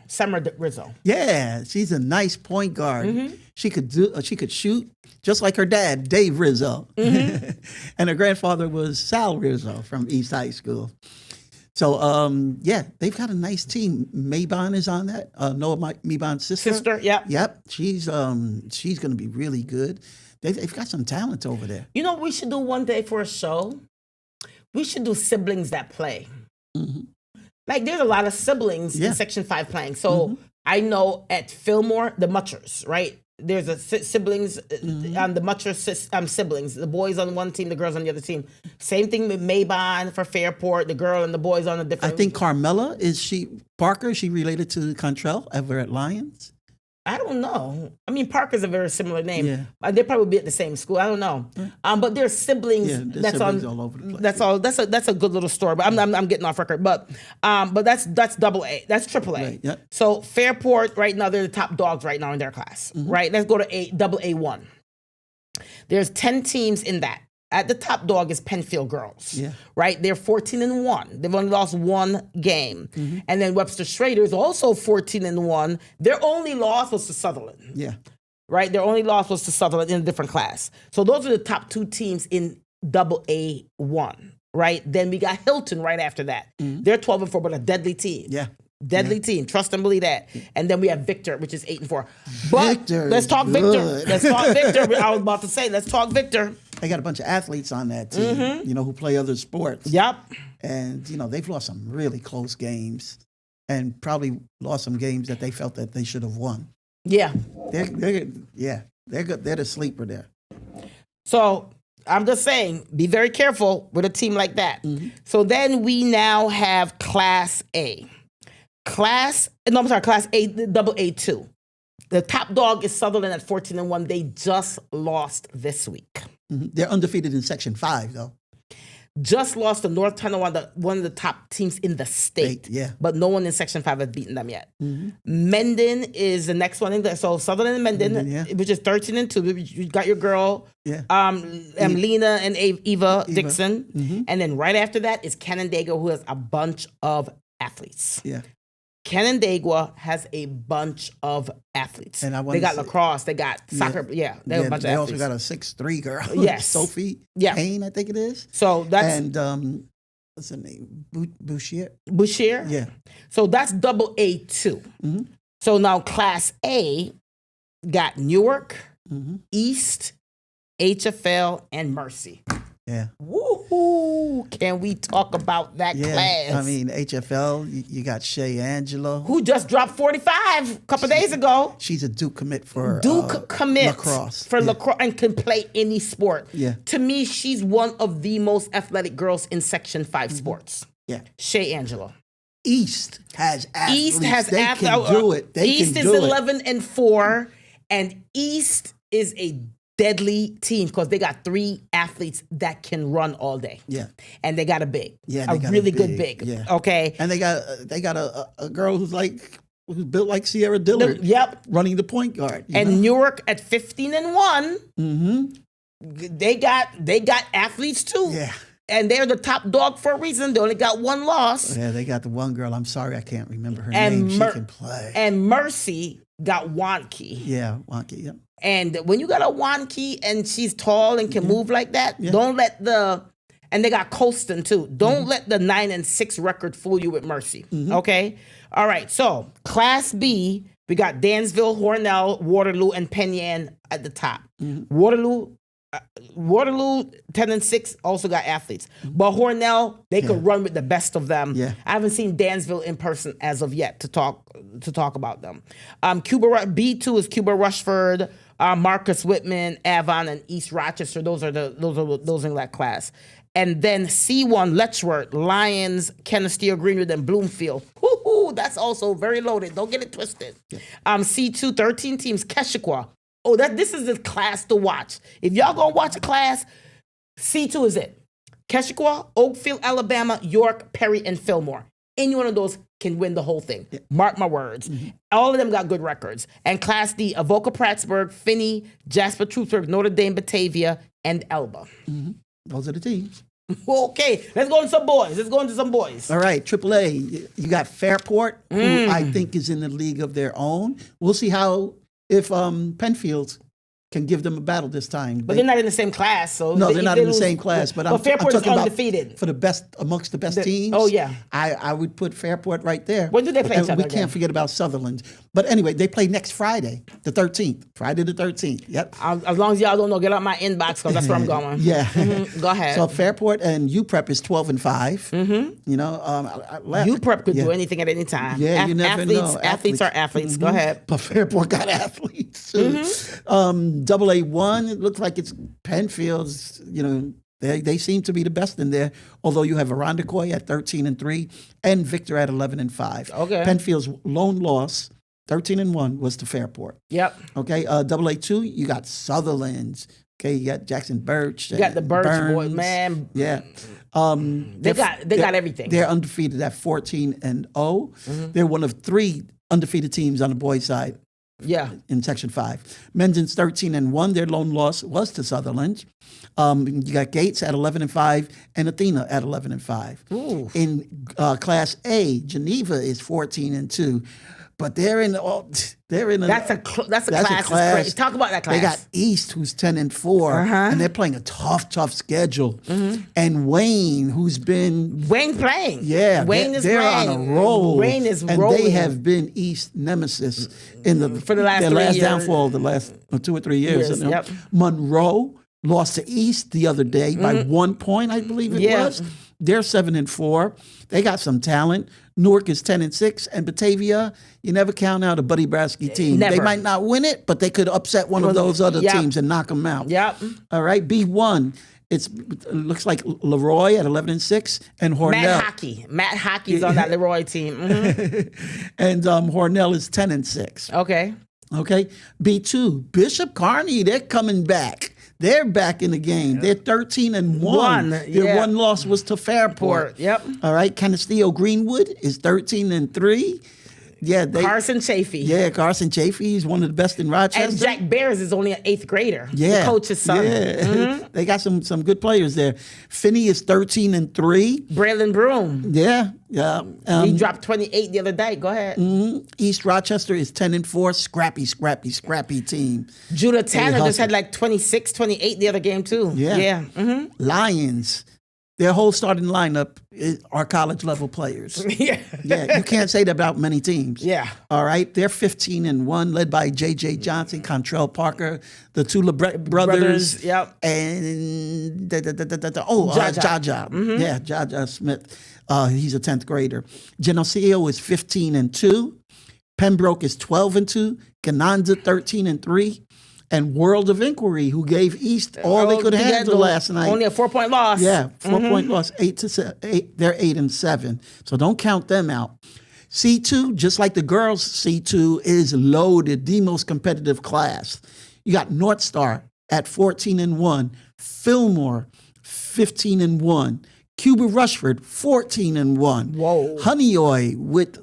Yeah, she's a nice point guard. She could shoot just like her dad, Dave Rizzo. And her grandfather was Sal Rizzo from East High School. So, they've got a nice team. Mabon is on that. Noah Mabon's sister. Yeah. Yep. She's going to be really good. They've got some talent over there. You know what we should do one day for a show? We should do siblings that play. Like, there's a lot of siblings in Section 5 playing. So, I know at Fillmore, the Mutchers, right? There's a siblings on the Mutcher siblings. The boys on one team, the girls on the other team. Same thing with Mabon for Fairport. The girl and the boys on a different. I think Carmela Parker. Is she related to Contrell Everett Lions? I don't know. I mean, Parker's a very similar name. Yeah. They probably be at the same school. I don't know. But they're siblings. Yeah, they're siblings all over the place. That's all. That's a good little story. But I'm getting off record. But that's double A. That's triple A. Right, yeah. So Fairport right now, they're the top dogs right now in their class. Right. Let's go to double A1. There's 10 teams in that. At the top dog is Penfield girls. Yeah. Right? They're 14-1. They've only lost 1 game. And then Webster Schrader is also 14-1. Their only loss was to Sutherland. Yeah. Right? Their only loss was to Sutherland in a different class. So those are the top 2 teams in double A1. Right? Then we got Hilton right after that. They're 12-4, but a deadly team. Yeah. Deadly team. Trust and believe that. And then we have Victor, which is 8-4. But Victor, let's talk Victor. Let's talk Victor. I was about to say, let's talk Victor. They got a bunch of athletes on that team, who play other sports. Yep. And, they've lost some really close games and probably lost some games that they felt that they should have won. Yeah. They're good. They're the sleeper there. So I'm just saying, be very careful with a team like that. So then we now have Class A. Class A, double A2. The top dog is Sutherland at 14-1. They just lost this week. They're undefeated in Section 5, though. Just lost to North Tonawanda, one of the top teams in the state. Yeah. But no one in Section 5 has beaten them yet. Mendon is the next one in there. So Sutherland and Mendon, which is 13-2. You got your girl, Lena and Eva Dixon. And then right after that is Canandaigua, who has a bunch of athletes. Yeah. Canandaigua has a bunch of athlets. And they got lacrosse, they got soccer. Yeah, they have a bunch of athletes. They also got a 6'3" girl. Yes. Sophie Payne, I think it is. So that's. And what's her name? Bouchier? Bouchier? Yeah. So that's double A2. So now Class A got Newark, East, HFL, and Mercy. Yeah. Woohoo! Can we talk about that class? I mean, HFL, you got Shay Angelo. Who just dropped 45 a couple days ago. She's a Duke commit for lacrosse. For lacrosse and can play any sport. Yeah. To me, she's one of the most athletic girls in Section 5 sports. Yeah. Shay Angelo. East has athletes. East has athletes. They can do it. East is 11-4, and East is a deadly team because they got 3 athletes that can run all day. Yeah. And they got a big. Yeah, a they got really a good big, big. yeah. Okay. And they got a girl who's built like Sierra Dillard. Yep. Running the point guard. You And know? Newark at 15-1. Mm-hmm. They got athletes too. Yeah. And they're the top dog for a reason. They only got 1 loss. Yeah, they got the one girl. I'm sorry, I can't remember her And name. She can play. And Mercy got Wonky. Yeah, Wonky, yeah. And when you got a Wonky and she's tall and can move like that, Yeah. don't let and they got Colston too. Don't let the 9-6 record fool you with Mercy. Okay? All right, so Class B, we got Dansville, Hornell, Waterloo, and Penn Yan at the top. Waterloo 10-6 also got athletes, but Hornell they could run with the best of them. Yeah. I haven't seen Dansville in person as of yet to talk about them. B2 is Cuba Rushford, Marcus Whitman, Avon, and East Rochester. Those are in that class. And then C1 Letchworth, Lions, Kennestia, Greenwood, and Bloomfield. Woo-hoo, that's also very loaded. Don't get it twisted. Yeah. C2 13 teams Keshequa. Oh, this is the class to watch. If y'all gonna watch a class, C2 is it. Keshequa, Oakfield, Alabama, York, Perry, and Fillmore. Any one of those can win the whole thing. Yeah. Mark my words. All of them got good records. And Class D, Avoca Prattsburg, Finney, Jasper Truthburg, Notre Dame, Batavia, and Elba. Those are the teams. Okay, let's go into some boys. All right, AAA. You got Fairport, who I think is in the league of their own. We'll see if Penfield can give them a battle this time. But they're not in the same class, so no, they're not in the same class. But I'm Fairport talking is undefeated about for the best amongst the best teams. Oh yeah, I would put Fairport right there. When do they play each other We again? can't forget about Sutherland. But anyway, they play next Friday, the 13th. Friday the 13th. Yep. As long as y'all don't know, get out my inbox because that's where I'm going. Yeah. Go ahead. So Fairport and UPrep is 12-5. You know, UPrep could do anything at any time. Yeah, you never know. Athletes are athletes. Go ahead. But Fairport got athletes. AA1, it looks like it's Penfield's, you know, they seem to be the best in there, although you have Irondequoit at 13-3 and Victor at 11-5. Okay. Penfield's lone loss, 13-1, was to Fairport. Yep. Okay, AA2, you got Sutherland's. Okay, you got Jackson Birch. You got the Birch boy, Burns. man. Yeah. They got everything. They're undefeated at 14-0. They're one of 3 undefeated teams on the boys' side. Yeah. In Section 5. Menden's 13-1. Their lone loss was to Sutherland. You got Gates at 11-5 and Athena at 11-5. Ooh. In Class A, Geneva is 14-2. But they're in that's a class. Talk about that class. They got East, who's 10-4, and they're playing a tough schedule. And Wayne, who's been playing. Yeah, Wayne is they're playing. on a roll. Wayne is and rolling. they have been East nemesis for the last their 3 last years. downfall, the last 2 or 3 years. You know? Yep. Monroe lost to East the other day by 1 point, I believe it was. They're 7-4. They got some talent. Newark is 10-6, and Batavia, you never count out a Buddy Brasky team. Never. They might not win it, but they could upset one of those other teams and knock them out. Yep. All right, B1. It looks like Leroy at 11-6, and Hornell. Matt Hockey's on that Leroy team. And Hornell is 10-6. Okay. Okay. B2. Bishop Kearney, they're coming back. They're back in the game. They're 13-1. Their one loss was to Fairport. Yep. All right. Canisteo Greenwood is 13-3. Yeah, Carson Chafee. Yeah, Carson Chafee. He's one of the best in Rochester. And Jack Bears is only an 8th grader. Yeah, the coach's son. Yeah, they got some good players there. Finney is 13-3. Braylon Broom. Yeah. He dropped 28 the other day. Go ahead. East Rochester is 10-4. Scrappy team. Judah Tanner just had like 26, 28 the other game too. Yeah. Lions. Their whole starting lineup are college level players. Yeah, you can't say that about many teams. Yeah. All right, they're 15-1, led by J.J. Johnson, Contrell Parker, the two brothers. Yep. And Jaja. Yeah, Jaja Smith. He's a 10th grader. Geneseo is 15-2. Pembroke is 12-2. Gananda 13-3. And World of Inquiry, who gave East all they could handle last night. Only a 4-point loss. Yeah, 4-point loss. 8-8. They're 8-7. So don't count them out. C2, just like the girls, C2 is loaded, the most competitive class. You got North Star at 14-1. Fillmore, 15-1. Cuba Rushford, 14-1. Whoa. Honeyoy with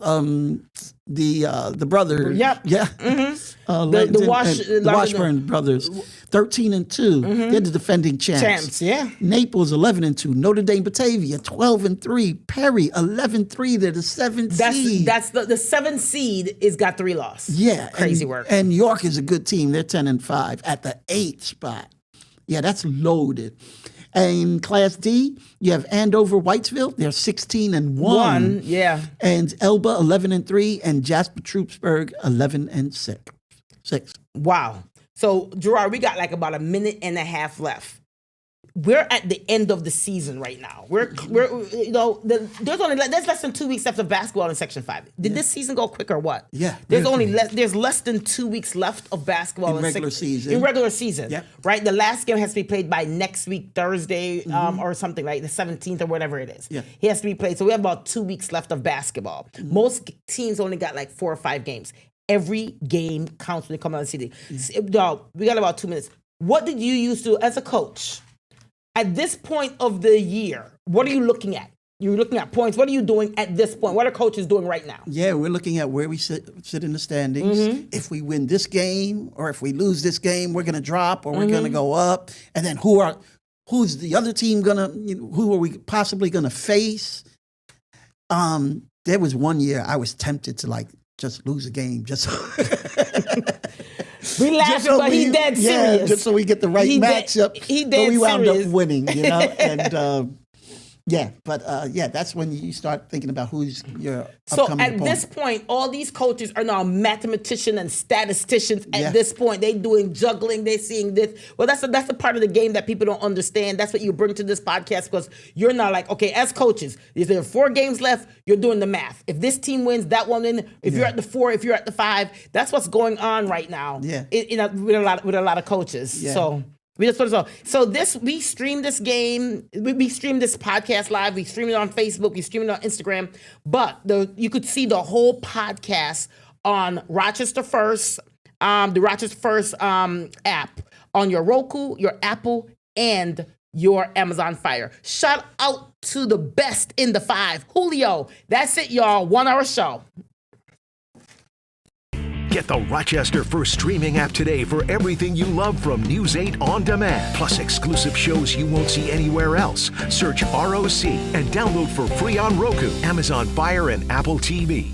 the brother. Yep. Yeah. The Washburn brothers, 13-2. They're the defending champs. Yeah. Naples, 11-2. Notre Dame Batavia, 12-3. Perry, 11-3. They're the seventh seed. That's the seventh seed is got 3 losses. Yeah. Crazy work. And York is a good team. They're 10-5 at the 8th spot. Yeah, that's loaded. And Class D, you have Andover, Whitesville. They're 16-1. Yeah. And Elba, 11-3, and Jasper Troopsburg, 11-6. Wow. So Gerard, we got like about a minute and a half left. We're at the end of the season right now. We're you know, there's less than 2 weeks left of basketball in Section 5. Did this season go quick or what? Yeah. There's less than 2 weeks left of basketball in regular season. In regular season. Yep. Right? The last game has to be played by next week, Thursday, or something like the 17th or whatever it is. Yeah. He has to be played. So we have about 2 weeks left of basketball. Most teams only got like 4 or 5 games. Every game counts when they come out of the city. Dog, we got about 2 minutes. What did you used to, as a coach, at this point of the year, what are you looking at? You're looking at points. What are you doing at this point? What are coaches doing right now? Yeah, we're looking at where we sit in the standings. If we win this game or if we lose this game, we're going to drop or we're going to go up. And then who's the other team going to, who are we possibly going to face? There was one year I was tempted to just lose a game. We laughing, but he dead serious. Yeah, just so we get the right matchup. He dead but we wound serious. up winning, and that's when you start thinking about who's your So upcoming at opponent. this point, all these coaches are now mathematicians and statisticians. At this point, they doing juggling. They seeing this. Well, that's a part of the game that people don't understand. That's what you bring to this podcast because you're not like, okay, as coaches, if there are 4 games left, you're doing the math. If this team wins, that one wins. If you're at the 4, if you're at the 5, that's what's going on right now. Yeah. With a lot of coaches. Yeah. So. We just put it on. So we stream this game. We stream this podcast live. We stream it on Facebook. We stream it on Instagram. But you could see the whole podcast on Rochester First, the Rochester First app on your Roku, your Apple, and your Amazon Fire. Shout out to the best in the 5, Julio. That's it, y'all. 1 hour show. Get the Rochester First streaming app today for everything you love from News 8 On Demand, plus exclusive shows you won't see anywhere else. Search ROC and download for free on Roku, Amazon Fire, and Apple TV.